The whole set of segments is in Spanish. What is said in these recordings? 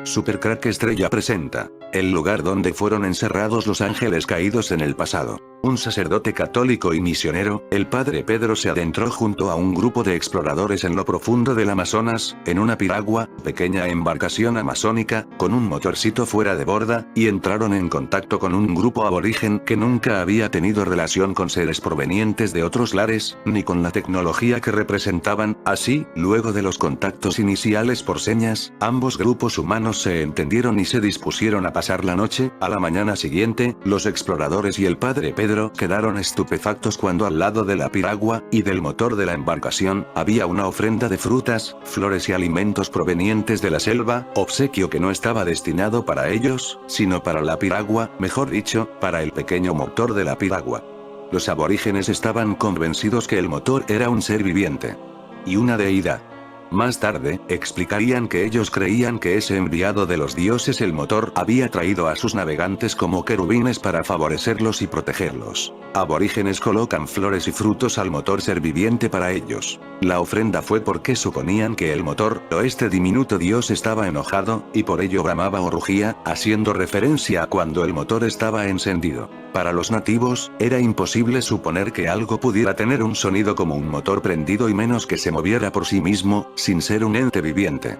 Supercrack Estrella presenta el lugar donde fueron encerrados los ángeles caídos en el pasado. Un sacerdote católico y misionero, el padre Pedro se adentró junto a un grupo de exploradores en lo profundo del Amazonas, en una piragua, pequeña embarcación amazónica, con un motorcito fuera de borda, y entraron en contacto con un grupo aborigen que nunca había tenido relación con seres provenientes de otros lares, ni con la tecnología que representaban. Así, luego de los contactos iniciales por señas, ambos grupos humanos se entendieron y se dispusieron a pasar la noche. A la mañana siguiente, los exploradores y el padre Pedro quedaron estupefactos cuando al lado de la piragua, y del motor de la embarcación, había una ofrenda de frutas, flores y alimentos provenientes de la selva, obsequio que no estaba destinado para ellos, sino para la piragua, mejor dicho, para el pequeño motor de la piragua. Los aborígenes estaban convencidos que el motor era un ser viviente y una deidad. Más tarde, explicarían que ellos creían que ese enviado de los dioses, el motor, había traído a sus navegantes como querubines para favorecerlos y protegerlos. Aborígenes colocan flores y frutos al motor ser viviente para ellos. La ofrenda fue porque suponían que el motor, o este diminuto dios, estaba enojado, y por ello bramaba o rugía, haciendo referencia a cuando el motor estaba encendido. Para los nativos, era imposible suponer que algo pudiera tener un sonido como un motor prendido y menos que se moviera por sí mismo, sin ser un ente viviente.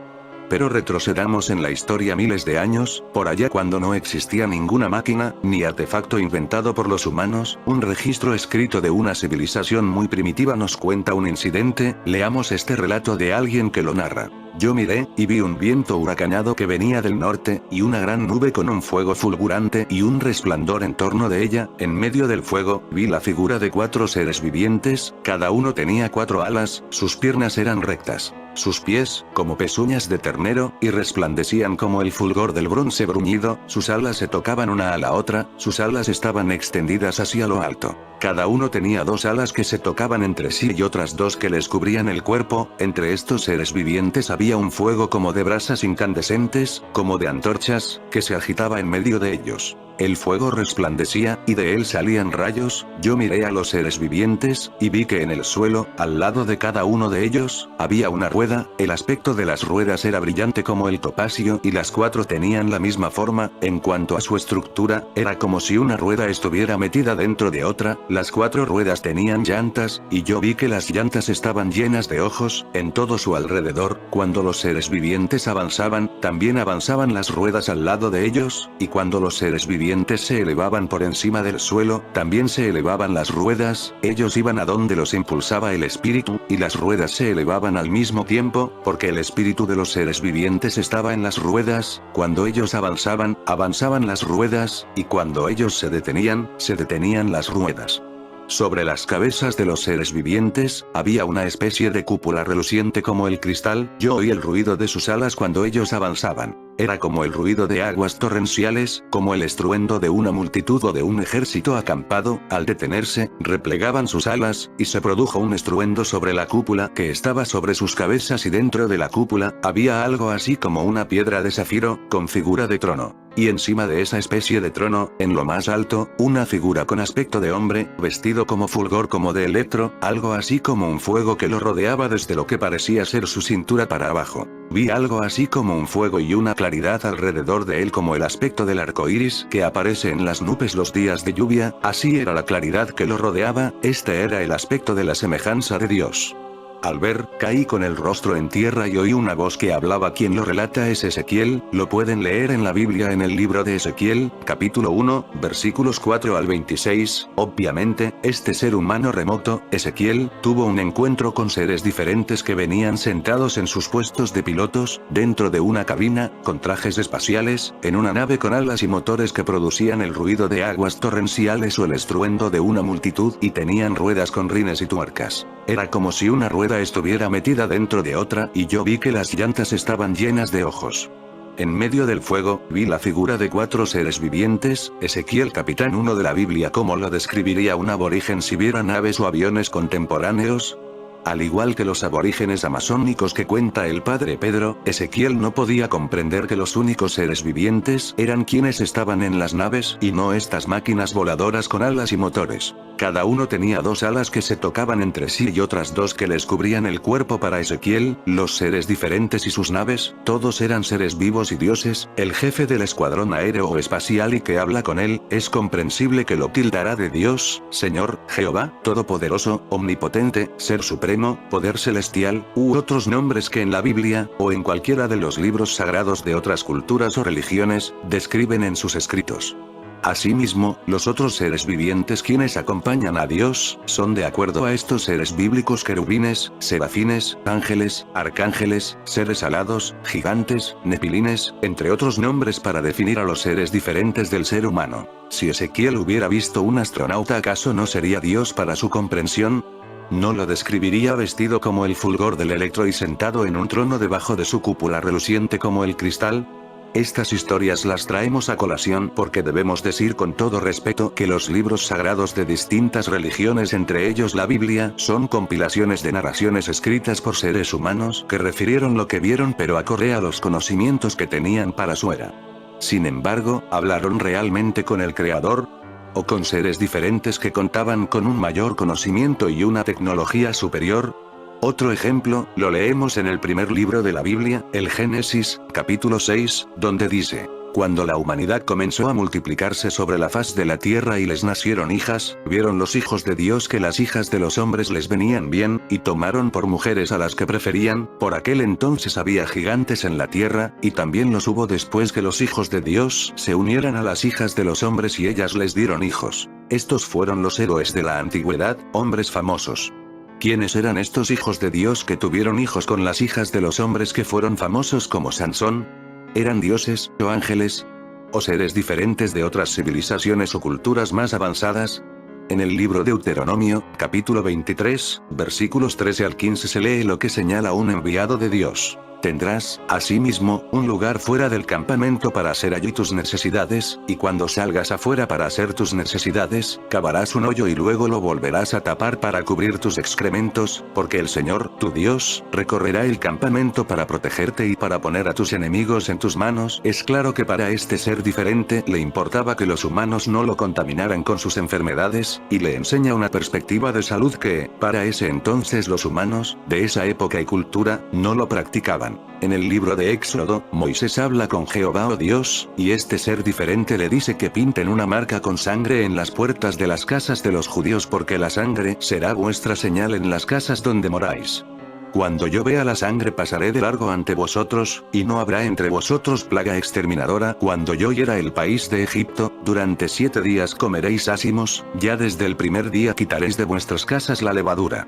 Pero retrocedamos en la historia miles de años, por allá cuando no existía ninguna máquina, ni artefacto inventado por los humanos. Un registro escrito de una civilización muy primitiva nos cuenta un incidente. Leamos este relato de alguien que lo narra. Yo miré, y vi un viento huracanado que venía del norte, y una gran nube con un fuego fulgurante y un resplandor en torno de ella. En medio del fuego, vi la figura de 4 seres vivientes, cada uno tenía 4 alas, sus piernas eran rectas, sus pies, como pezuñas de ternero, y resplandecían como el fulgor del bronce bruñido. Sus alas se tocaban una a la otra, sus alas estaban extendidas hacia lo alto. Cada uno tenía 2 alas que se tocaban entre sí y otras 2 que les cubrían el cuerpo. Entre estos seres vivientes había un fuego como de brasas incandescentes, como de antorchas, que se agitaba en medio de ellos. El fuego resplandecía, y de él salían rayos. Yo miré a los seres vivientes, y vi que en el suelo, al lado de cada uno de ellos, había una rueda. El aspecto de las ruedas era brillante como el topacio, y las 4 tenían la misma forma. En cuanto a su estructura, era como si una rueda estuviera metida dentro de otra. Las 4 ruedas tenían llantas, y yo vi que las llantas estaban llenas de ojos, en todo su alrededor. Cuando los seres vivientes avanzaban, también avanzaban las ruedas al lado de ellos, y cuando los seres vivientes se elevaban por encima del suelo, también se elevaban las ruedas. Ellos iban a donde los impulsaba el espíritu, y las ruedas se elevaban al mismo tiempo, porque el espíritu de los seres vivientes estaba en las ruedas. Cuando ellos avanzaban, avanzaban las ruedas, y cuando ellos se detenían las ruedas. Sobre las cabezas de los seres vivientes, había una especie de cúpula reluciente como el cristal. Yo oí el ruido de sus alas cuando ellos avanzaban. Era como el ruido de aguas torrenciales, como el estruendo de una multitud o de un ejército acampado. Al detenerse, replegaban sus alas, y se produjo un estruendo sobre la cúpula que estaba sobre sus cabezas, y dentro de la cúpula, había algo así como una piedra de zafiro, con figura de trono. Y encima de esa especie de trono, en lo más alto, una figura con aspecto de hombre, vestido como fulgor como de electro, algo así como un fuego que lo rodeaba desde lo que parecía ser su cintura para abajo. Vi algo así como un fuego y una claridad alrededor de él como el aspecto del arco iris que aparece en las nubes los días de lluvia. Así era la claridad que lo rodeaba. Este era el aspecto de la semejanza de Dios. Al ver, caí con el rostro en tierra y oí una voz que hablaba. Quien lo relata es Ezequiel. Lo pueden leer en la Biblia en el libro de Ezequiel, capítulo 1, versículos 4 al 26. Obviamente, este ser humano remoto, Ezequiel, tuvo un encuentro con seres diferentes que venían sentados en sus puestos de pilotos, dentro de una cabina, con trajes espaciales, en una nave con alas y motores que producían el ruido de aguas torrenciales o el estruendo de una multitud, y tenían ruedas con rines y tuercas. Era como si una rueda estuviera metida dentro de otra, y yo vi que las llantas estaban llenas de ojos. En medio del fuego, vi la figura de 4 seres vivientes. Ezequiel capítulo 1 de la Biblia. ¿Cómo lo describiría un aborigen si viera naves o aviones contemporáneos? Al igual que los aborígenes amazónicos que cuenta el padre Pedro, Ezequiel no podía comprender que los únicos seres vivientes eran quienes estaban en las naves y no estas máquinas voladoras con alas y motores. Cada uno tenía dos alas que se tocaban entre sí y otras dos que les cubrían el cuerpo. Para Ezequiel, los seres diferentes y sus naves, todos eran seres vivos y dioses. El jefe del escuadrón aéreo o espacial y que habla con él, es comprensible que lo tildará de Dios, Señor, Jehová, Todopoderoso, Omnipotente, Ser Supremo, Poder Celestial, u otros nombres que en la Biblia, o en cualquiera de los libros sagrados de otras culturas o religiones, describen en sus escritos. Asimismo, los otros seres vivientes quienes acompañan a Dios, son de acuerdo a estos seres bíblicos querubines, serafines, ángeles, arcángeles, seres alados, gigantes, nepilines, entre otros nombres para definir a los seres diferentes del ser humano. Si Ezequiel hubiera visto un astronauta, ¿acaso no sería Dios para su comprensión? ¿No lo describiría vestido como el fulgor del electro y sentado en un trono debajo de su cúpula reluciente como el cristal? Estas historias las traemos a colación porque debemos decir con todo respeto que los libros sagrados de distintas religiones, entre ellos la Biblia, son compilaciones de narraciones escritas por seres humanos que refirieron lo que vieron pero acorde a los conocimientos que tenían para su era. Sin embargo, ¿hablaron realmente con el Creador? ¿O con seres diferentes que contaban con un mayor conocimiento y una tecnología superior? Otro ejemplo, lo leemos en el primer libro de la Biblia, el Génesis, capítulo 6, donde dice: cuando la humanidad comenzó a multiplicarse sobre la faz de la tierra y les nacieron hijas, vieron los hijos de Dios que las hijas de los hombres les venían bien, y tomaron por mujeres a las que preferían. Por aquel entonces había gigantes en la tierra, y también los hubo después que los hijos de Dios se unieran a las hijas de los hombres y ellas les dieron hijos. Estos fueron los héroes de la antigüedad, hombres famosos. ¿Quiénes eran estos hijos de Dios que tuvieron hijos con las hijas de los hombres que fueron famosos como Sansón? ¿Eran dioses, o ángeles? ¿O seres diferentes de otras civilizaciones o culturas más avanzadas? En el libro Deuteronomio, capítulo 23, versículos 13 al 15 se lee lo que señala un enviado de Dios. Tendrás, asimismo, un lugar fuera del campamento para hacer allí tus necesidades, y cuando salgas afuera para hacer tus necesidades, cavarás un hoyo y luego lo volverás a tapar para cubrir tus excrementos, porque el Señor, tu Dios, recorrerá el campamento para protegerte y para poner a tus enemigos en tus manos. Es claro que para este ser diferente le importaba que los humanos no lo contaminaran con sus enfermedades, y le enseña una perspectiva de salud que, para ese entonces los humanos, de esa época y cultura, no lo practicaban. En el libro de Éxodo, Moisés habla con Jehová o Dios, y este ser diferente le dice que pinten una marca con sangre en las puertas de las casas de los judíos porque la sangre será vuestra señal en las casas donde moráis. Cuando yo vea la sangre pasaré de largo ante vosotros, y no habrá entre vosotros plaga exterminadora. Cuando yo hiera el país de Egipto, durante 7 días comeréis ácimos, ya desde el primer día quitaréis de vuestras casas la levadura.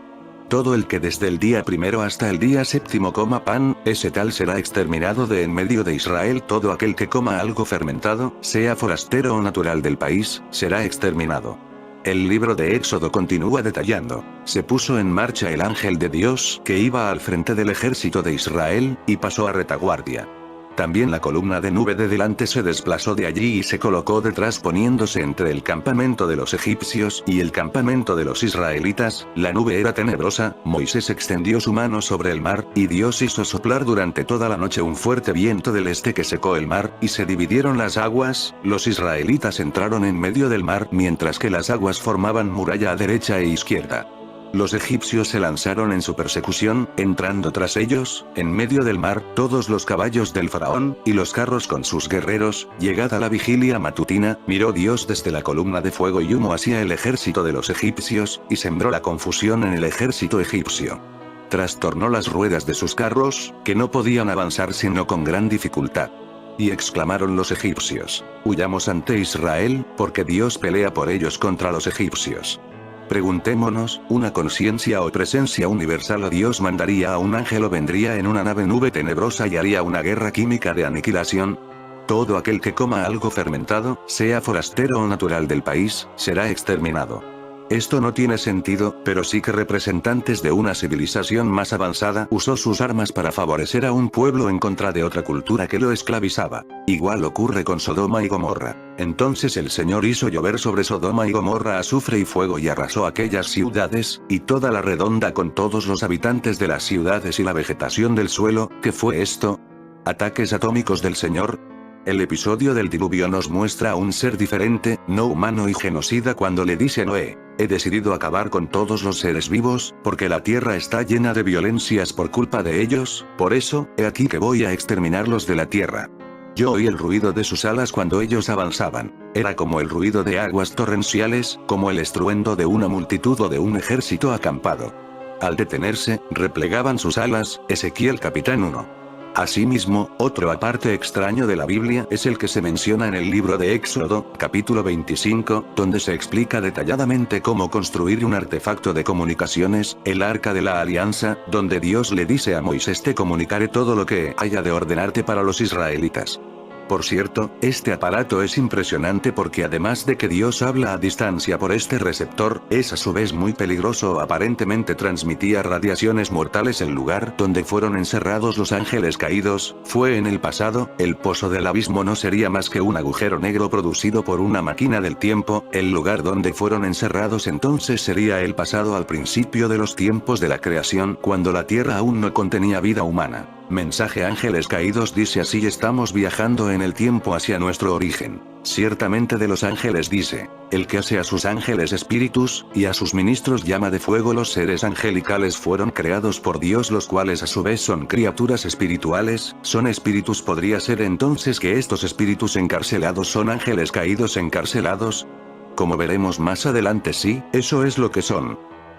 Todo el que desde el día primero hasta el día séptimo coma pan, ese tal será exterminado de en medio de Israel. Todo aquel que coma algo fermentado, sea forastero o natural del país, será exterminado. El libro de Éxodo continúa detallando: se puso en marcha el ángel de Dios que iba al frente del ejército de Israel, y pasó a retaguardia. También la columna de nube de delante se desplazó de allí y se colocó detrás poniéndose entre el campamento de los egipcios y el campamento de los israelitas. La nube era tenebrosa. Moisés extendió su mano sobre el mar, y Dios hizo soplar durante toda la noche un fuerte viento del este que secó el mar, y se dividieron las aguas. Los israelitas entraron en medio del mar mientras que las aguas formaban muralla a derecha e izquierda. Los egipcios se lanzaron en su persecución, entrando tras ellos, en medio del mar, todos los caballos del faraón, y los carros con sus guerreros. Llegada la vigilia matutina, miró Dios desde la columna de fuego y humo hacia el ejército de los egipcios, y sembró la confusión en el ejército egipcio. Trastornó las ruedas de sus carros, que no podían avanzar sino con gran dificultad. Y exclamaron los egipcios: huyamos ante Israel, porque Dios pelea por ellos contra los egipcios. Preguntémonos, ¿una conciencia o presencia universal o Dios mandaría a un ángel o vendría en una nube tenebrosa y haría una guerra química de aniquilación? Todo aquel que coma algo fermentado, sea forastero o natural del país, será exterminado. Esto no tiene sentido, pero sí que representantes de una civilización más avanzada usó sus armas para favorecer a un pueblo en contra de otra cultura que lo esclavizaba. Igual ocurre con Sodoma y Gomorra. Entonces el Señor hizo llover sobre Sodoma y Gomorra azufre y fuego y arrasó aquellas ciudades, y toda la redonda con todos los habitantes de las ciudades y la vegetación del suelo. ¿Qué fue esto? ¿Ataques atómicos del Señor? El episodio del diluvio nos muestra a un ser diferente, no humano y genocida cuando le dice a Noé: he decidido acabar con todos los seres vivos, porque la tierra está llena de violencias por culpa de ellos, por eso, he aquí que voy a exterminarlos de la tierra. Yo oí el ruido de sus alas cuando ellos avanzaban. Era como el ruido de aguas torrenciales, como el estruendo de una multitud o de un ejército acampado. Al detenerse, replegaban sus alas. Ezequiel capítulo 1. Asimismo, otro aparte extraño de la Biblia es el que se menciona en el libro de Éxodo, capítulo 25, donde se explica detalladamente cómo construir un artefacto de comunicaciones, el Arca de la Alianza, donde Dios le dice a Moisés: te comunicaré todo lo que haya de ordenarte para los israelitas. Por cierto, este aparato es impresionante porque además de que Dios habla a distancia por este receptor, es a su vez muy peligroso. Aparentemente transmitía radiaciones mortales. El lugar donde fueron encerrados los ángeles caídos, fue en el pasado. El pozo del abismo no sería más que un agujero negro producido por una máquina del tiempo. El lugar donde fueron encerrados entonces sería el pasado, al principio de los tiempos de la creación, cuando la tierra aún no contenía vida humana. Mensaje Ángeles Caídos dice así: estamos viajando en el tiempo hacia nuestro origen. Ciertamente de los ángeles dice: el que hace a sus ángeles espíritus, y a sus ministros llama de fuego. Los seres angelicales fueron creados por Dios, los cuales a su vez son criaturas espirituales, son espíritus. ¿Podría ser entonces que estos espíritus encarcelados son ángeles caídos encarcelados? Como veremos más adelante, sí, eso es lo que son.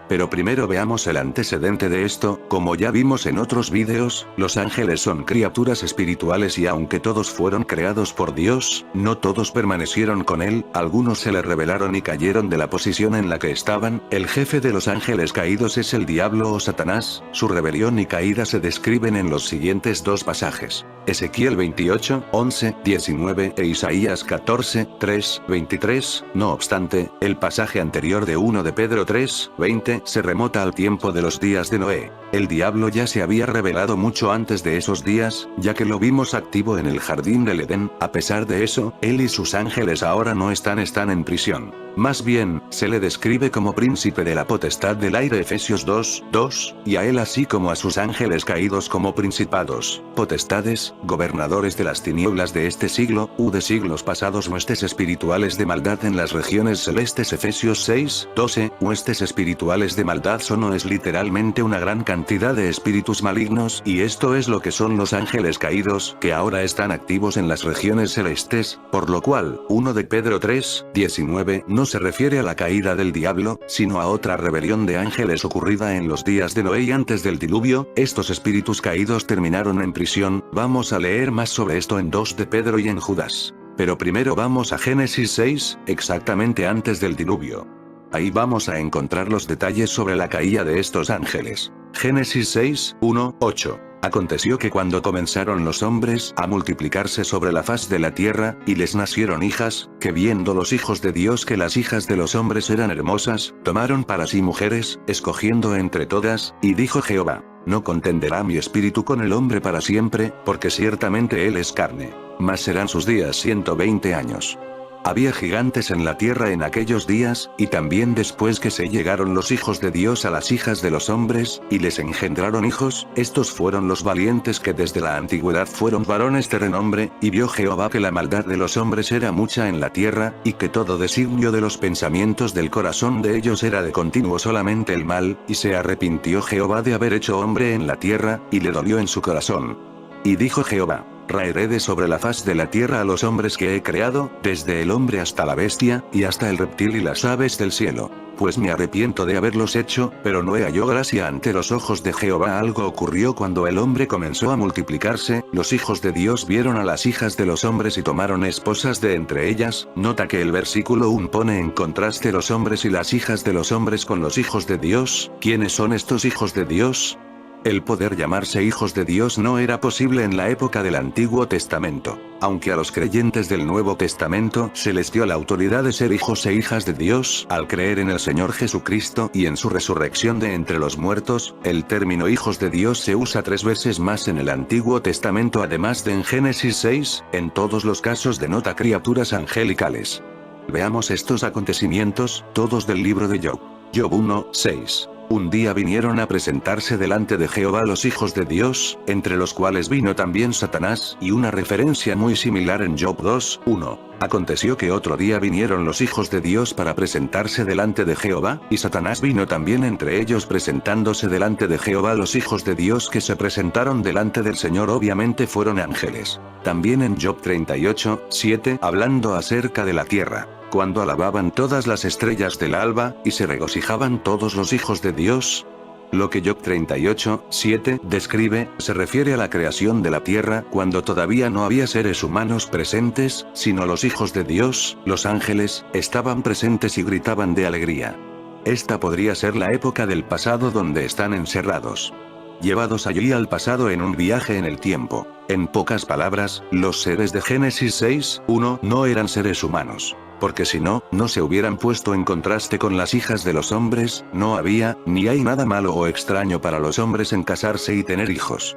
Pero primero veamos el antecedente de esto. Como ya vimos en otros vídeos, los ángeles son criaturas espirituales y aunque todos fueron creados por Dios, no todos permanecieron con él, algunos se le rebelaron y cayeron de la posición en la que estaban. El jefe de los ángeles caídos es el diablo o Satanás. Su rebelión y caída se describen en los siguientes dos pasajes: Ezequiel 28, 11, 19 e Isaías 14, 3, 23. No obstante, el pasaje anterior de 1 de Pedro 3, 20, se remota al tiempo de los días de Noé. El diablo ya se había revelado mucho antes de esos días, ya que lo vimos activo en el jardín del Edén. A pesar de eso, él y sus ángeles ahora no están en prisión. Más bien, se le describe como príncipe de la potestad del aire, Efesios 2, 2, y a él así como a sus ángeles caídos como principados, potestades, gobernadores de las tinieblas de este siglo, u de siglos pasados, huestes espirituales de maldad en las regiones celestes, Efesios 6, 12, huestes espirituales de maldad son o es literalmente una gran cantidad de espíritus malignos, y esto es lo que son los ángeles caídos, que ahora están activos en las regiones celestes, por lo cual, 1 de Pedro 3, 19, no se refiere a la caída del diablo, sino a otra rebelión de ángeles ocurrida en los días de Noé y antes del diluvio. Estos espíritus caídos terminaron en prisión. Vamos a leer más sobre esto en 2 de Pedro y en Judas. Pero primero vamos a Génesis 6, exactamente antes del diluvio. Ahí vamos a encontrar los detalles sobre la caída de estos ángeles. Génesis 6, 1, 8. Aconteció que cuando comenzaron los hombres a multiplicarse sobre la faz de la tierra, y les nacieron hijas, que viendo los hijos de Dios que las hijas de los hombres eran hermosas, tomaron para sí mujeres, escogiendo entre todas, y dijo Jehová: no contenderá mi espíritu con el hombre para siempre, porque ciertamente él es carne, mas serán sus días 120 años. Había gigantes en la tierra en aquellos días, y también después que se llegaron los hijos de Dios a las hijas de los hombres, y les engendraron hijos. Estos fueron los valientes que desde la antigüedad fueron varones de renombre, y vio Jehová que la maldad de los hombres era mucha en la tierra, y que todo designio de los pensamientos del corazón de ellos era de continuo solamente el mal, y se arrepintió Jehová de haber hecho hombre en la tierra, y le dolió en su corazón. Y dijo Jehová: raeré de sobre la faz de la tierra a los hombres que he creado, desde el hombre hasta la bestia, y hasta el reptil y las aves del cielo. Pues me arrepiento de haberlos hecho, pero no he hallado gracia ante los ojos de Jehová. Algo ocurrió cuando el hombre comenzó a multiplicarse. Los hijos de Dios vieron a las hijas de los hombres y tomaron esposas de entre ellas. Nota que el versículo 1 pone en contraste los hombres y las hijas de los hombres con los hijos de Dios. ¿Quiénes son estos hijos de Dios? El poder llamarse hijos de Dios no era posible en la época del Antiguo Testamento. Aunque a los creyentes del Nuevo Testamento se les dio la autoridad de ser hijos e hijas de Dios al creer en el Señor Jesucristo y en su resurrección de entre los muertos, el término hijos de Dios se usa 3 veces más en el Antiguo Testamento además de en Génesis 6, en todos los casos denota criaturas angelicales. Veamos estos acontecimientos, todos del libro de Job. Job 1, 6. Un día vinieron a presentarse delante de Jehová los hijos de Dios, entre los cuales vino también Satanás, y una referencia muy similar en Job 2, 1. Aconteció que otro día vinieron los hijos de Dios para presentarse delante de Jehová, y Satanás vino también entre ellos presentándose delante de Jehová. Los hijos de Dios que se presentaron delante del Señor obviamente fueron ángeles. También en Job 38, 7, hablando acerca de la tierra. Cuando alababan todas las estrellas del alba, y se regocijaban todos los hijos de Dios. Lo que Job 38, 7 describe, se refiere a la creación de la tierra cuando todavía no había seres humanos presentes, sino los hijos de Dios, los ángeles, estaban presentes y gritaban de alegría. Esta podría ser la época del pasado donde están encerrados. Llevados allí al pasado en un viaje en el tiempo. En pocas palabras, los seres de Génesis 6, 1 no eran seres humanos. Porque si no, no se hubieran puesto en contraste con las hijas de los hombres, no había, ni hay nada malo o extraño para los hombres en casarse y tener hijos.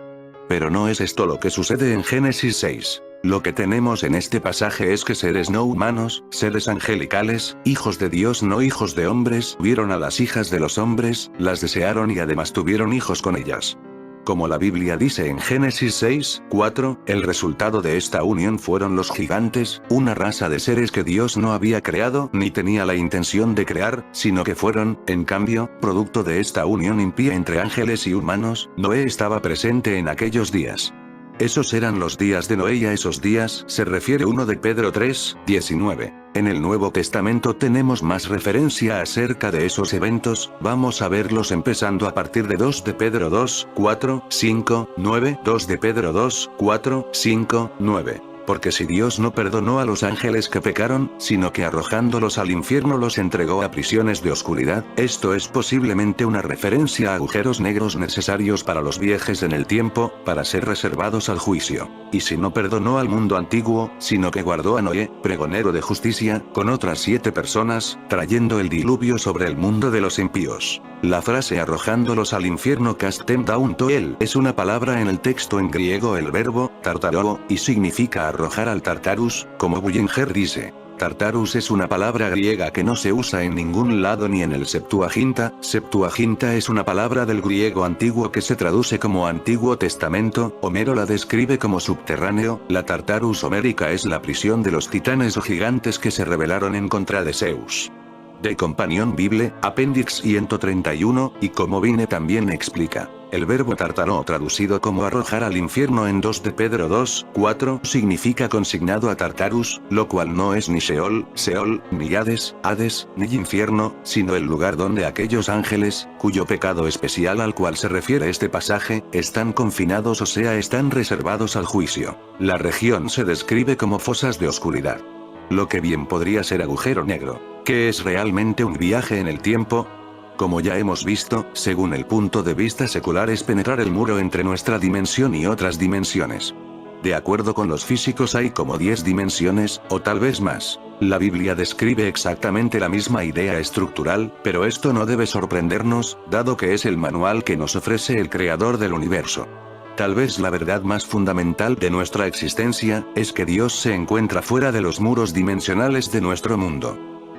Pero no es esto lo que sucede en Génesis 6. Lo que tenemos en este pasaje es que seres no humanos, seres angelicales, hijos de Dios no hijos de hombres, vieron a las hijas de los hombres, las desearon y además tuvieron hijos con ellas. Como la Biblia dice en Génesis 6, 4, el resultado de esta unión fueron los gigantes, una raza de seres que Dios no había creado ni tenía la intención de crear, sino que fueron, en cambio, producto de esta unión impía entre ángeles y humanos. Noé estaba presente en aquellos días. Esos eran los días de Noé y a esos días se refiere 1 de Pedro 3, 19. En el Nuevo Testamento tenemos más referencia acerca de esos eventos, vamos a verlos empezando a partir de 2 de Pedro 2, 4, 5, 9, 2 de Pedro 2, 4, 5, 9. Porque si Dios no perdonó a los ángeles que pecaron, sino que arrojándolos al infierno los entregó a prisiones de oscuridad, esto es posiblemente una referencia a agujeros negros necesarios para los viajes en el tiempo, para ser reservados al juicio. Y si no perdonó al mundo antiguo, sino que guardó a Noé, pregonero de justicia, con otras 7 personas, trayendo el diluvio sobre el mundo de los impíos. La frase arrojándolos al infierno cast them down to hell es una palabra en el texto en griego el verbo, tartaro, y significa arrojar al Tartarus, como Bullinger dice. Tartarus es una palabra griega que no se usa en ningún lado ni en el Septuaginta. Septuaginta es una palabra del griego antiguo que se traduce como Antiguo Testamento. Homero la describe como subterráneo. La Tartarus homérica es la prisión de los titanes o gigantes que se rebelaron en contra de Zeus. De Companion Bible, Appendix 131, y como Vine también explica. El verbo tártaro traducido como arrojar al infierno en 2 de Pedro 2, 4 significa consignado a Tartarus, lo cual no es ni Sheol, Seol, ni Hades, Hades, ni infierno, sino el lugar donde aquellos ángeles, cuyo pecado especial al cual se refiere este pasaje, están confinados o sea están reservados al juicio. La región se describe como fosas de oscuridad. Lo que bien podría ser agujero negro. ¿Qué es realmente un viaje en el tiempo? Como ya hemos visto, según el punto de vista secular es penetrar el muro entre nuestra dimensión y otras dimensiones. De acuerdo con los físicos hay como 10 dimensiones, o tal vez más. La Biblia describe exactamente la misma idea estructural, pero esto no debe sorprendernos, dado que es el manual que nos ofrece el Creador del universo. Tal vez la verdad más fundamental de nuestra existencia, es que Dios se encuentra fuera de los muros dimensionales de nuestro mundo.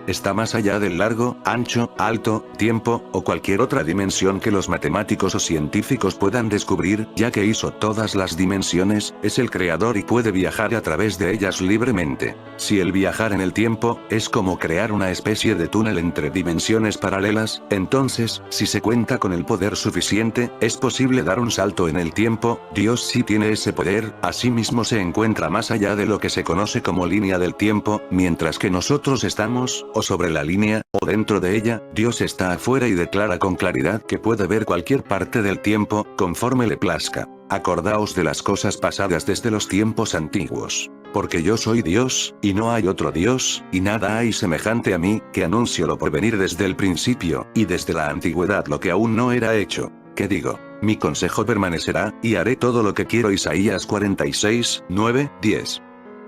Está más allá del largo, ancho, alto, tiempo, o cualquier otra dimensión que los matemáticos o científicos puedan descubrir, ya que hizo todas las dimensiones, es el creador y puede viajar a través de ellas libremente. Si el viajar en el tiempo, es como crear una especie de túnel entre dimensiones paralelas, entonces, si se cuenta con el poder suficiente, es posible dar un salto en el tiempo. Dios sí tiene ese poder, asimismo se encuentra más allá de lo que se conoce como línea del tiempo, mientras que nosotros estamos, o sobre la línea, o dentro de ella. Dios está afuera y declara con claridad que puede ver cualquier parte del tiempo, conforme le plazca. Acordaos de las cosas pasadas desde los tiempos antiguos. Porque yo soy Dios, y no hay otro Dios, y nada hay semejante a mí, que anuncio lo por venir desde el principio, y desde la antigüedad lo que aún no era hecho. ¿Qué digo? Mi consejo permanecerá, y haré todo lo que quiero. Isaías 46, 9, 10.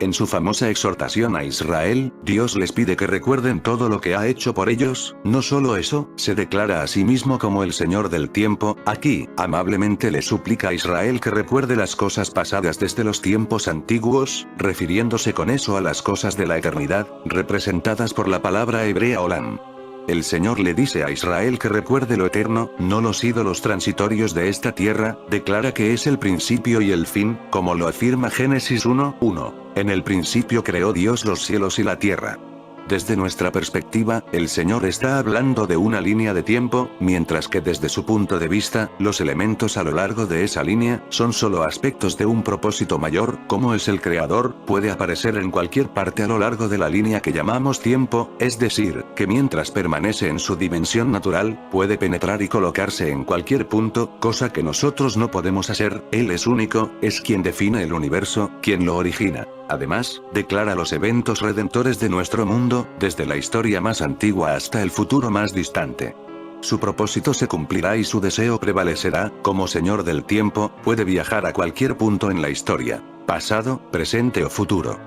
En su famosa exhortación a Israel, Dios les pide que recuerden todo lo que ha hecho por ellos. No solo eso, se declara a sí mismo como el Señor del tiempo. Aquí, amablemente le suplica a Israel que recuerde las cosas pasadas desde los tiempos antiguos, refiriéndose con eso a las cosas de la eternidad, representadas por la palabra hebrea olam. El Señor le dice a Israel que recuerde lo eterno, no los ídolos transitorios de esta tierra, declara que es el principio y el fin, como lo afirma Génesis 1:1. En el principio creó Dios los cielos y la tierra. Desde nuestra perspectiva, el Señor está hablando de una línea de tiempo, mientras que desde su punto de vista, los elementos a lo largo de esa línea, son solo aspectos de un propósito mayor. Como es el Creador, puede aparecer en cualquier parte a lo largo de la línea que llamamos tiempo, es decir, que mientras permanece en su dimensión natural, puede penetrar y colocarse en cualquier punto, cosa que nosotros no podemos hacer. Él es único, es quien define el universo, quien lo origina. Además, declara los eventos redentores de nuestro mundo, desde la historia más antigua hasta el futuro más distante. Su propósito se cumplirá y su deseo prevalecerá. Como Señor del tiempo, puede viajar a cualquier punto en la historia, pasado, presente o futuro.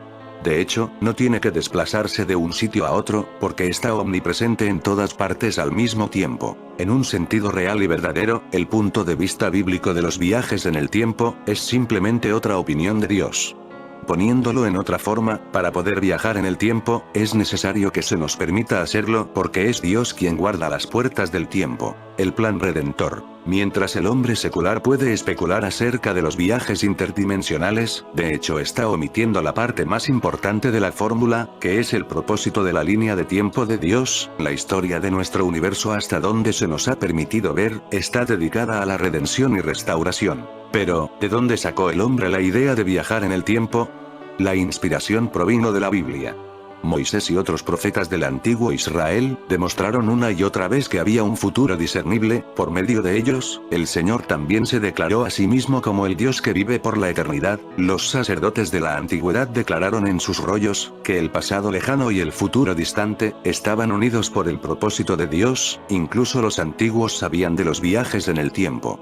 De hecho, no tiene que desplazarse de un sitio a otro, porque está omnipresente en todas partes al mismo tiempo. En un sentido real y verdadero, el punto de vista bíblico de los viajes en el tiempo, es simplemente otra opinión de Dios. Poniéndolo en otra forma, para poder viajar en el tiempo, es necesario que se nos permita hacerlo, porque es Dios quien guarda las puertas del tiempo, el plan redentor. Mientras el hombre secular puede especular acerca de los viajes interdimensionales, de hecho está omitiendo la parte más importante de la fórmula, que es el propósito de la línea de tiempo de Dios. La historia de nuestro universo hasta donde se nos ha permitido ver, está dedicada a la redención y restauración. Pero, ¿de dónde sacó el hombre la idea de viajar en el tiempo? La inspiración provino de la Biblia. Moisés y otros profetas del antiguo Israel, demostraron una y otra vez que había un futuro discernible. Por medio de ellos, el Señor también se declaró a sí mismo como el Dios que vive por la eternidad. Los sacerdotes de la antigüedad declararon en sus rollos, que el pasado lejano y el futuro distante, estaban unidos por el propósito de Dios. Incluso los antiguos sabían de los viajes en el tiempo.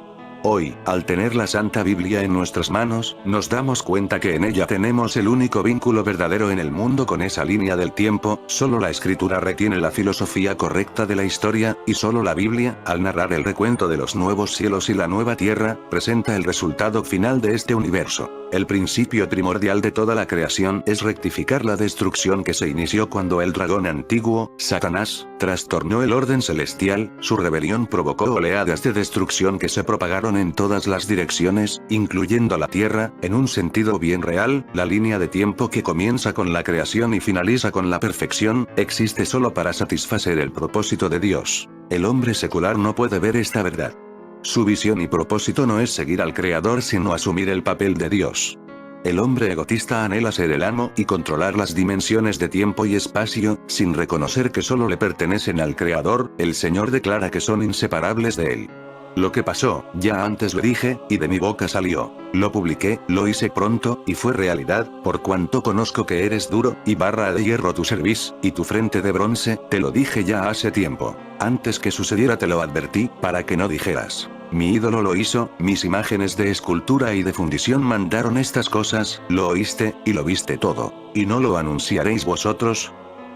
Hoy, al tener la Santa Biblia en nuestras manos, nos damos cuenta que en ella tenemos el único vínculo verdadero en el mundo con esa línea del tiempo. Solo la Escritura retiene la filosofía correcta de la historia, y solo la Biblia, al narrar el recuento de los nuevos cielos y la nueva tierra, presenta el resultado final de este universo. El principio primordial de toda la creación es rectificar la destrucción que se inició cuando el dragón antiguo, Satanás, trastornó el orden celestial. Su rebelión provocó oleadas de destrucción que se propagaron en todas las direcciones, incluyendo la Tierra. En un sentido bien real, la línea de tiempo que comienza con la creación y finaliza con la perfección, existe solo para satisfacer el propósito de Dios. El hombre secular no puede ver esta verdad. Su visión y propósito no es seguir al Creador sino asumir el papel de Dios. El hombre egotista anhela ser el amo y controlar las dimensiones de tiempo y espacio, sin reconocer que solo le pertenecen al Creador. El Señor declara que son inseparables de Él. Lo que pasó, ya antes lo dije, y de mi boca salió. Lo publiqué, lo hice pronto, y fue realidad, por cuanto conozco que eres duro, y barra de hierro tu cerviz, y tu frente de bronce. Te lo dije ya hace tiempo. Antes que sucediera te lo advertí, para que no dijeras: mi ídolo lo hizo, mis imágenes de escultura y de fundición mandaron estas cosas. Lo oíste, y lo viste todo. ¿Y no lo anunciaréis vosotros?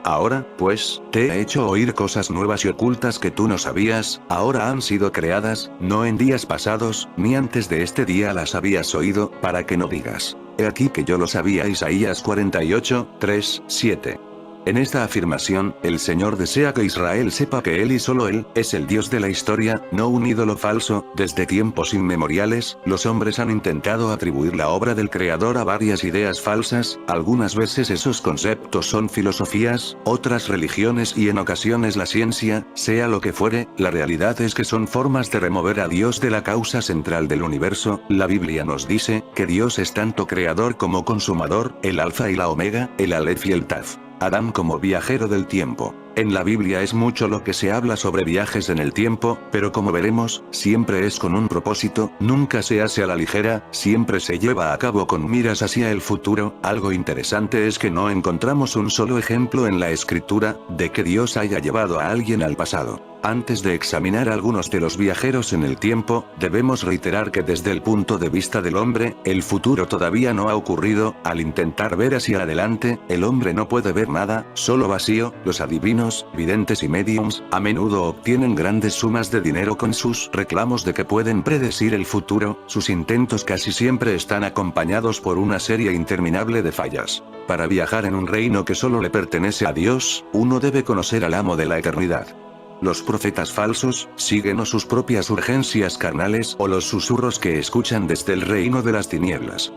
Ahora, pues, te he hecho oír cosas nuevas y ocultas que tú no sabías. Ahora han sido creadas, no en días pasados, ni antes de este día las habías oído, para que no digas: he aquí que yo lo sabía. Isaías 48, 3, 7. En esta afirmación, el Señor desea que Israel sepa que Él y solo Él, es el Dios de la historia, no un ídolo falso. Desde tiempos inmemoriales, los hombres han intentado atribuir la obra del Creador a varias ideas falsas. Algunas veces esos conceptos son filosofías, otras religiones y en ocasiones la ciencia. Sea lo que fuere, la realidad es que son formas de remover a Dios de la causa central del universo. La Biblia nos dice, que Dios es tanto creador como consumador, el alfa y la omega, el alef y el taf. Adán como viajero del tiempo. En la Biblia es mucho lo que se habla sobre viajes en el tiempo, pero como veremos, siempre es con un propósito, nunca se hace a la ligera, siempre se lleva a cabo con miras hacia el futuro. Algo interesante es que no encontramos un solo ejemplo en la Escritura, de que Dios haya llevado a alguien al pasado. Antes de examinar algunos de los viajeros en el tiempo, debemos reiterar que desde el punto de vista del hombre, el futuro todavía no ha ocurrido. Al intentar ver hacia adelante, el hombre no puede ver nada, solo vacío. Los adivinos, videntes y mediums, a menudo obtienen grandes sumas de dinero con sus reclamos de que pueden predecir el futuro. Sus intentos casi siempre están acompañados por una serie interminable de fallas. Para viajar en un reino que solo le pertenece a Dios, uno debe conocer al amo de la eternidad. Los profetas falsos, siguen o sus propias urgencias carnales o los susurros que escuchan desde el reino de las tinieblas.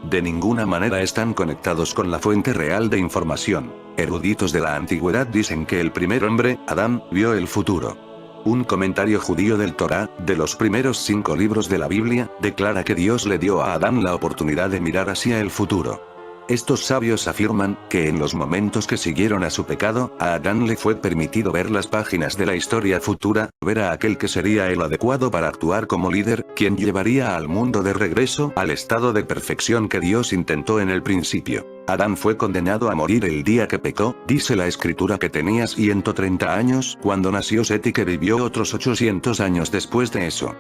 De ninguna manera están conectados con la fuente real de información. Eruditos de la antigüedad dicen que el primer hombre, Adán, vio el futuro. Un comentario judío del Torá, de los primeros 5 libros de la Biblia, declara que Dios le dio a Adán la oportunidad de mirar hacia el futuro. Estos sabios afirman, que en los momentos que siguieron a su pecado, a Adán le fue permitido ver las páginas de la historia futura, ver a aquel que sería el adecuado para actuar como líder, quien llevaría al mundo de regreso al estado de perfección que Dios intentó en el principio. Adán fue condenado a morir el día que pecó, dice la escritura que tenía 130 años cuando nació Set y que vivió otros 800 años después de eso.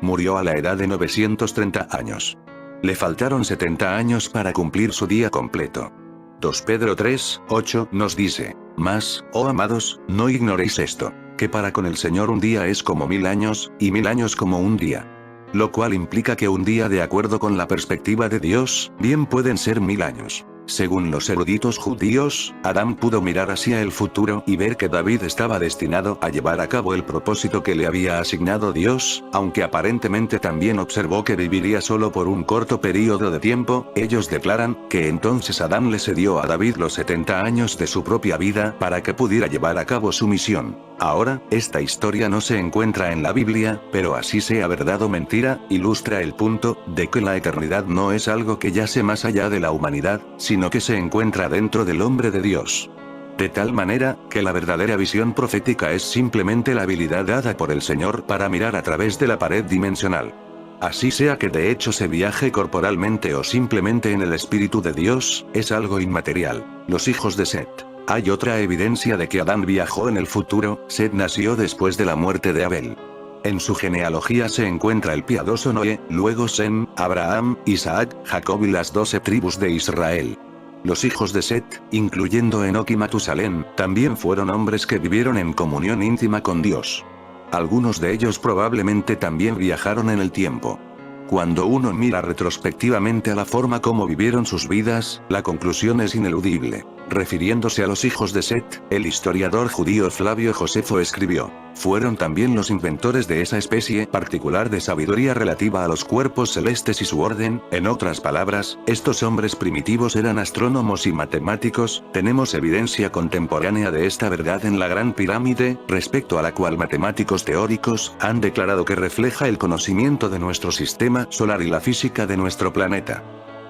Murió a la edad de 930 años. Le faltaron 70 años para cumplir su día completo. 2 Pedro 3:8 nos dice: Mas, oh amados, no ignoréis esto, que para con el Señor un día es como 1000 años, y 1000 años como un día. Lo cual implica que un día, de acuerdo con la perspectiva de Dios, bien pueden ser 1000 años. Según los eruditos judíos, Adán pudo mirar hacia el futuro y ver que David estaba destinado a llevar a cabo el propósito que le había asignado Dios, aunque aparentemente también observó que viviría solo por un corto periodo de tiempo. Ellos declaran que entonces Adán le cedió a David los 70 años de su propia vida para que pudiera llevar a cabo su misión. Ahora, esta historia no se encuentra en la Biblia, pero así sea verdad o mentira, ilustra el punto de que la eternidad no es algo que yace más allá de la humanidad, sino que se encuentra dentro del hombre de Dios. De tal manera, que la verdadera visión profética es simplemente la habilidad dada por el Señor para mirar a través de la pared dimensional. Así sea que de hecho se viaje corporalmente o simplemente en el Espíritu de Dios, es algo inmaterial. Los hijos de Set. Hay otra evidencia de que Adán viajó en el futuro. Set nació después de la muerte de Abel. En su genealogía se encuentra el piadoso Noé, luego Sem, Abraham, Isaac, Jacob y las 12 tribus de Israel. Los hijos de Set, incluyendo Enoc y Matusalén, también fueron hombres que vivieron en comunión íntima con Dios. Algunos de ellos probablemente también viajaron en el tiempo. Cuando uno mira retrospectivamente a la forma como vivieron sus vidas, la conclusión es ineludible. Refiriéndose a los hijos de Set, el historiador judío Flavio Josefo escribió: fueron también los inventores de esa especie particular de sabiduría relativa a los cuerpos celestes y su orden. En otras palabras, estos hombres primitivos eran astrónomos y matemáticos. Tenemos evidencia contemporánea de esta verdad en la Gran Pirámide, respecto a la cual matemáticos teóricos han declarado que refleja el conocimiento de nuestro sistema solar y la física de nuestro planeta.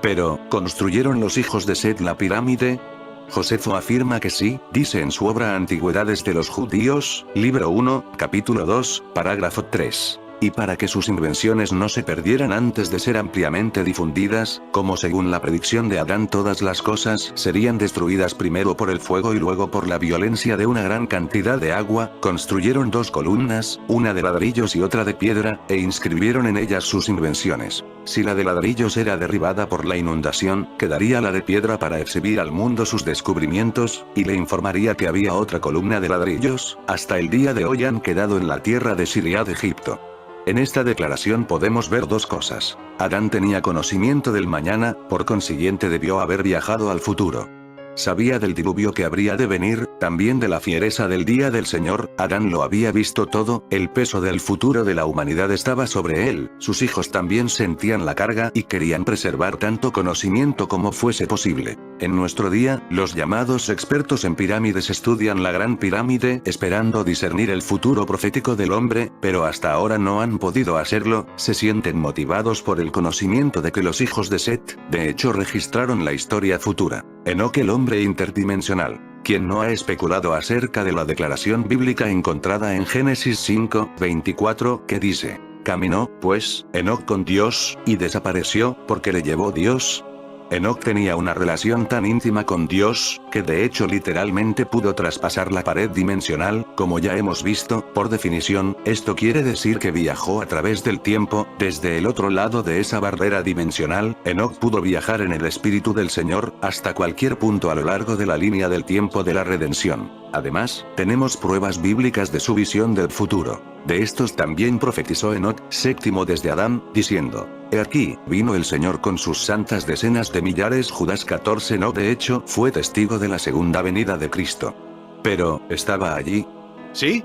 Pero, ¿construyeron los hijos de Set la pirámide? Josefo afirma que sí, dice en su obra Antigüedades de los Judíos, libro 1, capítulo 2, parágrafo 3. Y para que sus invenciones no se perdieran antes de ser ampliamente difundidas, como según la predicción de Adán todas las cosas serían destruidas primero por el fuego y luego por la violencia de una gran cantidad de agua, construyeron 2 columnas, una de ladrillos y otra de piedra, e inscribieron en ellas sus invenciones. Si la de ladrillos era derribada por la inundación, quedaría la de piedra para exhibir al mundo sus descubrimientos, y le informaría que había otra columna de ladrillos. Hasta el día de hoy han quedado en la tierra de Siria de Egipto. En esta declaración podemos ver 2 cosas. Adán tenía conocimiento del mañana, por consiguiente debió haber viajado al futuro. Sabía del diluvio que habría de venir, también de la fiereza del día del Señor. Adán lo había visto todo, el peso del futuro de la humanidad estaba sobre él. Sus hijos también sentían la carga y querían preservar tanto conocimiento como fuese posible. En nuestro día, los llamados expertos en pirámides estudian la Gran Pirámide, esperando discernir el futuro profético del hombre, pero hasta ahora no han podido hacerlo. Se sienten motivados por el conocimiento de que los hijos de Set, de hecho, registraron la historia futura. Enoc, el hombre interdimensional, quien no ha especulado acerca de la declaración bíblica encontrada en Génesis 5:24, que dice: caminó, pues, Enoc con Dios, y desapareció, porque le llevó Dios. Enoc tenía una relación tan íntima con Dios, que de hecho literalmente pudo traspasar la pared dimensional, como ya hemos visto. Por definición, esto quiere decir que viajó a través del tiempo. Desde el otro lado de esa barrera dimensional, Enoc pudo viajar en el espíritu del Señor, hasta cualquier punto a lo largo de la línea del tiempo de la redención. Además, tenemos pruebas bíblicas de su visión del futuro. De estos también profetizó Enoc, séptimo desde Adán, diciendo: He aquí, vino el Señor con sus santas decenas de millares. Judas 14. No, de hecho, fue testigo de la segunda venida de Cristo. Pero, ¿estaba allí? ¿Sí?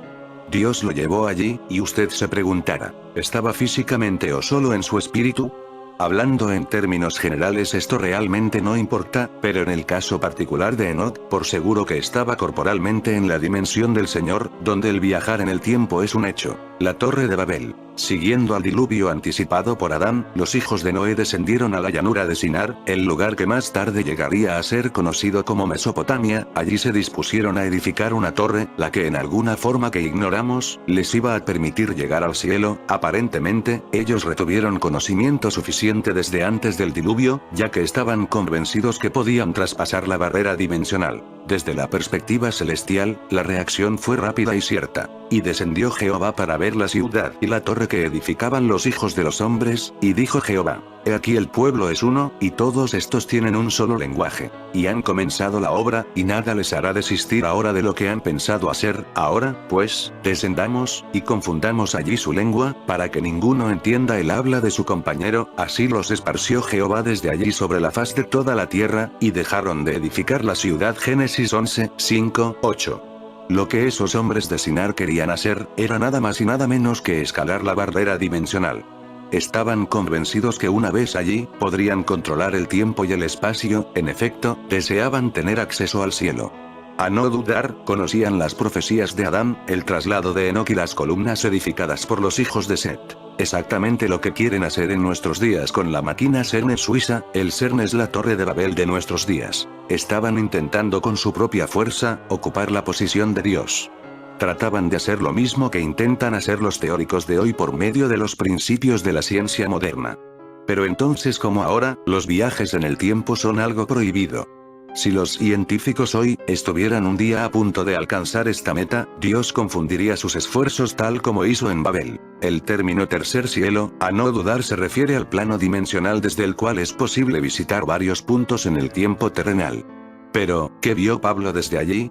Dios lo llevó allí, y usted se preguntará, ¿estaba físicamente o solo en su espíritu? Hablando en términos generales, esto realmente no importa, pero en el caso particular de Enoc, por seguro que estaba corporalmente en la dimensión del Señor, donde el viajar en el tiempo es un hecho. La Torre de Babel. Siguiendo al diluvio anticipado por Adán, los hijos de Noé descendieron a la llanura de Sinar, el lugar que más tarde llegaría a ser conocido como Mesopotamia. Allí se dispusieron a edificar una torre, la que en alguna forma que ignoramos, les iba a permitir llegar al cielo. Aparentemente, ellos retuvieron conocimiento suficiente desde antes del diluvio, ya que estaban convencidos que podían traspasar la barrera dimensional. Desde la perspectiva celestial, la reacción fue rápida y cierta. Y descendió Jehová para ver la ciudad y la torre que edificaban los hijos de los hombres, y dijo Jehová: He aquí el pueblo es uno, y todos estos tienen un solo lenguaje. Y han comenzado la obra, y nada les hará desistir ahora de lo que han pensado hacer. Ahora, pues, descendamos, y confundamos allí su lengua, para que ninguno entienda el habla de su compañero. Así los esparció Jehová desde allí sobre la faz de toda la tierra, y dejaron de edificar la ciudad. Génesis 11, 5, 8. Lo que esos hombres de Sinar querían hacer, era nada más y nada menos que escalar la barrera dimensional. Estaban convencidos que una vez allí, podrían controlar el tiempo y el espacio. En efecto, deseaban tener acceso al cielo. A no dudar, conocían las profecías de Adán, el traslado de Enoc y las columnas edificadas por los hijos de Set. Exactamente lo que quieren hacer en nuestros días con la máquina CERN suiza. El CERN es la Torre de Babel de nuestros días. Estaban intentando con su propia fuerza, ocupar la posición de Dios. Trataban de hacer lo mismo que intentan hacer los teóricos de hoy por medio de los principios de la ciencia moderna. Pero entonces, como ahora, los viajes en el tiempo son algo prohibido. Si los científicos hoy estuvieran un día a punto de alcanzar esta meta, Dios confundiría sus esfuerzos tal como hizo en Babel. El término tercer cielo, a no dudar, se refiere al plano dimensional desde el cual es posible visitar varios puntos en el tiempo terrenal. Pero, ¿qué vio Pablo desde allí?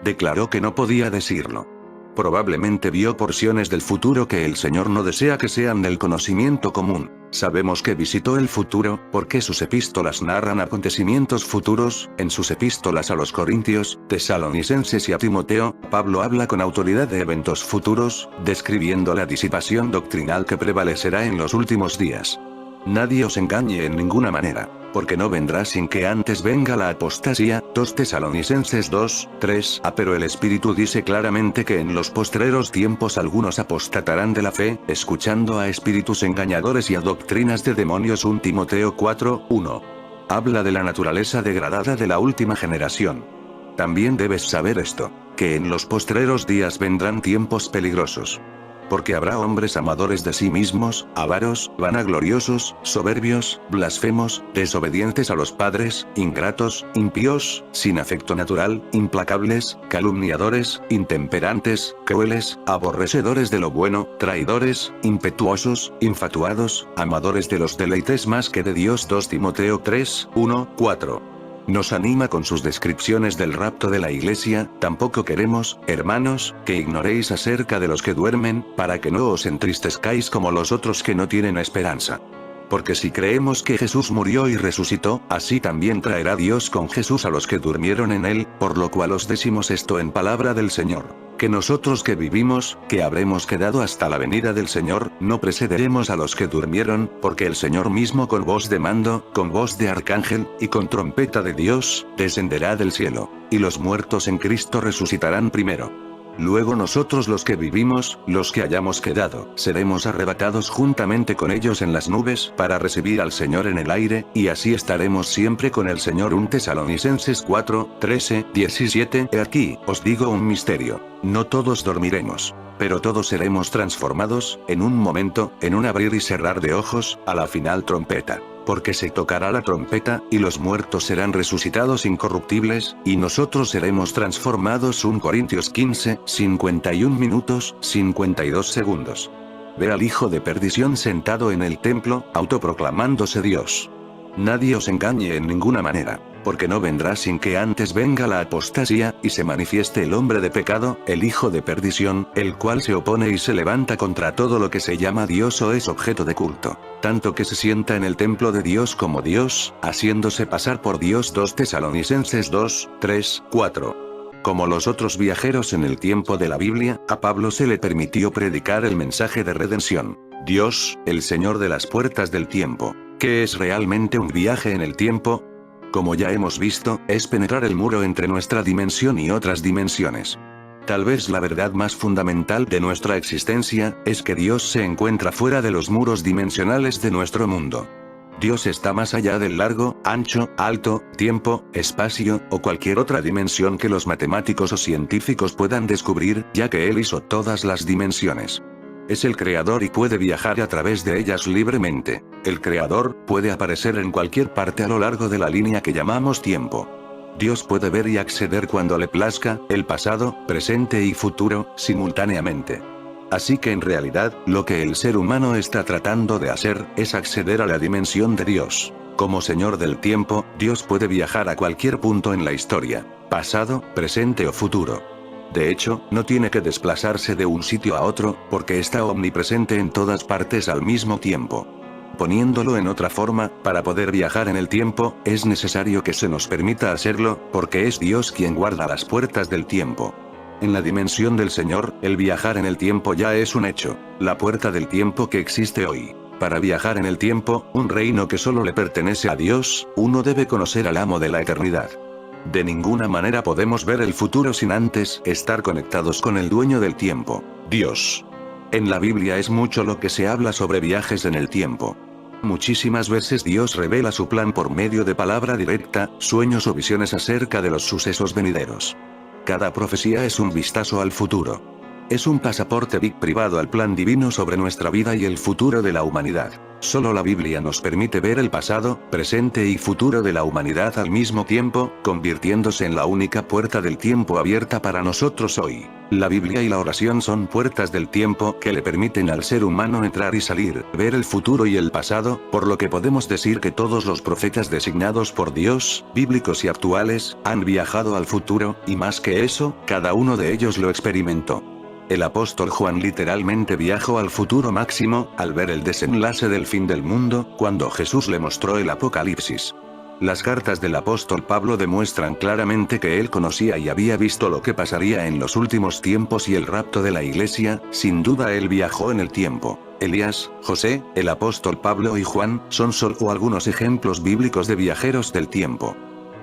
Declaró que no podía decirlo. Probablemente vio porciones del futuro que el Señor no desea que sean del conocimiento común. Sabemos que visitó el futuro, porque sus epístolas narran acontecimientos futuros. En sus epístolas a los Corintios, Tesalonicenses y a Timoteo, Pablo habla con autoridad de eventos futuros, describiendo la disipación doctrinal que prevalecerá en los últimos días. Nadie os engañe en ninguna manera, porque no vendrá sin que antes venga la apostasía. 2 Tesalonicenses 2, 3. Pero el Espíritu dice claramente que en los postreros tiempos algunos apostatarán de la fe, escuchando a espíritus engañadores y a doctrinas de demonios. 1 Timoteo 4, 1. Habla de la naturaleza degradada de la última generación. También debes saber esto, que en los postreros días vendrán tiempos peligrosos. Porque habrá hombres amadores de sí mismos, avaros, vanagloriosos, soberbios, blasfemos, desobedientes a los padres, ingratos, impíos, sin afecto natural, implacables, calumniadores, intemperantes, crueles, aborrecedores de lo bueno, traidores, impetuosos, infatuados, amadores de los deleites más que de Dios. 2 Timoteo 3, 1, 4. Nos anima con sus descripciones del rapto de la iglesia. Tampoco queremos, hermanos, que ignoréis acerca de los que duermen, para que no os entristezcáis como los otros que no tienen esperanza. Porque si creemos que Jesús murió y resucitó, así también traerá Dios con Jesús a los que durmieron en él, por lo cual os decimos esto en palabra del Señor, que nosotros que vivimos, que habremos quedado hasta la venida del Señor, no precederemos a los que durmieron, porque el Señor mismo con voz de mando, con voz de arcángel, y con trompeta de Dios, descenderá del cielo, y los muertos en Cristo resucitarán primero. Luego nosotros los que vivimos, los que hayamos quedado, seremos arrebatados juntamente con ellos en las nubes para recibir al Señor en el aire, y así estaremos siempre con el Señor. 1 Tesalonicenses 4, 13, 17. He aquí, os digo un misterio. No todos dormiremos, pero todos seremos transformados, en un momento, en un abrir y cerrar de ojos, a la final trompeta. porque se tocará la trompeta, y los muertos serán resucitados incorruptibles, y nosotros seremos transformados. 1 Corintios 15, 51 minutos, 52 segundos. Ve al hijo de perdición sentado en el templo, autoproclamándose Dios. Nadie os engañe en ninguna manera, porque no vendrá sin que antes venga la apostasía, y se manifieste el hombre de pecado, el hijo de perdición, el cual se opone y se levanta contra todo lo que se llama Dios o es objeto de culto, tanto que se sienta en el templo de Dios como Dios, haciéndose pasar por Dios. 2 Tesalonicenses 2, 3, 4. Como los otros viajeros en el tiempo de la Biblia, a Pablo se le permitió predicar el mensaje de redención. Dios, el Señor de las puertas del tiempo. ¿Qué es realmente un viaje en el tiempo? Como ya hemos visto, es penetrar el muro entre nuestra dimensión y otras dimensiones. Tal vez la verdad más fundamental de nuestra existencia, es que Dios se encuentra fuera de los muros dimensionales de nuestro mundo. Dios está más allá del largo, ancho, alto, tiempo, espacio, o cualquier otra dimensión que los matemáticos o científicos puedan descubrir, ya que Él hizo todas las dimensiones. Es el creador y puede viajar a través de ellas libremente. El creador puede aparecer en cualquier parte a lo largo de la línea que llamamos tiempo. Dios puede ver y acceder cuando le plazca, el pasado, presente y futuro, simultáneamente. Así que en realidad, lo que el ser humano está tratando de hacer, es acceder a la dimensión de Dios. Como Señor del tiempo, Dios puede viajar a cualquier punto en la historia, pasado, presente o futuro. De hecho, no tiene que desplazarse de un sitio a otro, porque está omnipresente en todas partes al mismo tiempo. Poniéndolo en otra forma, para poder viajar en el tiempo, es necesario que se nos permita hacerlo, porque es Dios quien guarda las puertas del tiempo. En la dimensión del Señor, el viajar en el tiempo ya es un hecho, la puerta del tiempo que existe hoy. Para viajar en el tiempo, un reino que solo le pertenece a Dios, uno debe conocer al amo de la eternidad. De ninguna manera podemos ver el futuro sin antes estar conectados con el dueño del tiempo, Dios. En la Biblia es mucho lo que se habla sobre viajes en el tiempo. Muchísimas veces Dios revela su plan por medio de palabra directa, sueños o visiones acerca de los sucesos venideros. Cada profecía es un vistazo al futuro. Es un pasaporte privado al plan divino sobre nuestra vida y el futuro de la humanidad. Solo la Biblia nos permite ver el pasado, presente y futuro de la humanidad al mismo tiempo, convirtiéndose en la única puerta del tiempo abierta para nosotros hoy. La Biblia y la oración son puertas del tiempo que le permiten al ser humano entrar y salir, ver el futuro y el pasado, por lo que podemos decir que todos los profetas designados por Dios, bíblicos y actuales, han viajado al futuro, y más que eso, cada uno de ellos lo experimentó. El apóstol Juan literalmente viajó al futuro máximo, al ver el desenlace del fin del mundo, cuando Jesús le mostró el Apocalipsis. Las cartas del apóstol Pablo demuestran claramente que él conocía y había visto lo que pasaría en los últimos tiempos y el rapto de la iglesia. Sin duda él viajó en el tiempo. Elías, José, el apóstol Pablo y Juan, son solo algunos ejemplos bíblicos de viajeros del tiempo.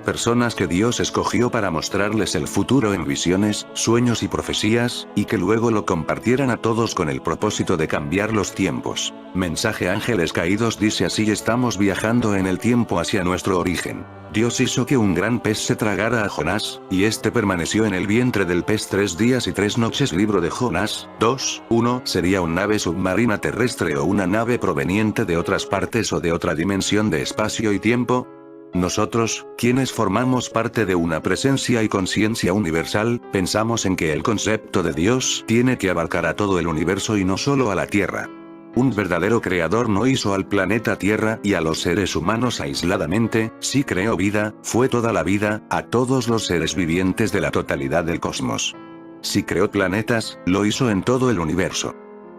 Personas que Dios escogió para mostrarles el futuro en visiones, sueños y profecías, y que luego lo compartieran a todos con el propósito de cambiar los tiempos. Mensaje Ángeles Caídos dice así: estamos viajando en el tiempo hacia nuestro origen. Dios hizo que un gran pez se tragara a Jonás, y este permaneció en el vientre del pez 3 días y 3 noches. Libro de Jonás, 2:1. ¿Sería una nave submarina terrestre o una nave proveniente de otras partes o de otra dimensión de espacio y tiempo? Nosotros, quienes formamos parte de una presencia y conciencia universal, pensamos en que el concepto de Dios tiene que abarcar a todo el universo y no solo a la Tierra. Un verdadero creador no hizo al planeta Tierra y a los seres humanos aisladamente, sí creó vida, fue toda la vida, a todos los seres vivientes de la totalidad del cosmos. Si creó planetas, lo hizo en todo el universo.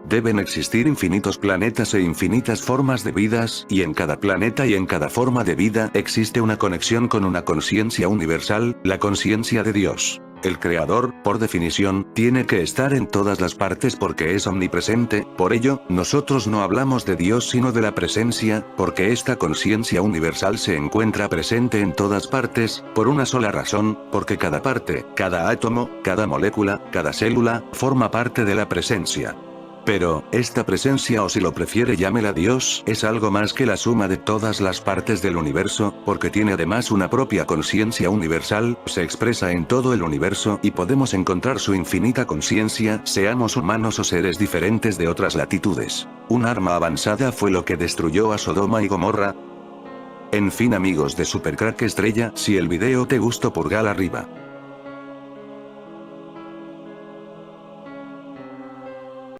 Deben existir infinitos planetas e infinitas formas de vidas, y en cada planeta y en cada forma de vida existe una conexión con una conciencia universal, la conciencia de Dios. El Creador, por definición, tiene que estar en todas las partes porque es omnipresente. Por ello, nosotros no hablamos de Dios sino de la presencia, porque esta conciencia universal se encuentra presente en todas partes, por una sola razón, porque cada parte, cada átomo, cada molécula, cada célula, forma parte de la presencia. Pero, esta presencia, o si lo prefiere llámela Dios, es algo más que la suma de todas las partes del universo, porque tiene además una propia conciencia universal, se expresa en todo el universo y podemos encontrar su infinita conciencia, seamos humanos o seres diferentes de otras latitudes. Un arma avanzada fue lo que destruyó a Sodoma y Gomorra. En fin amigos de Super Crack Estrella, si el video te gustó pulgar arriba.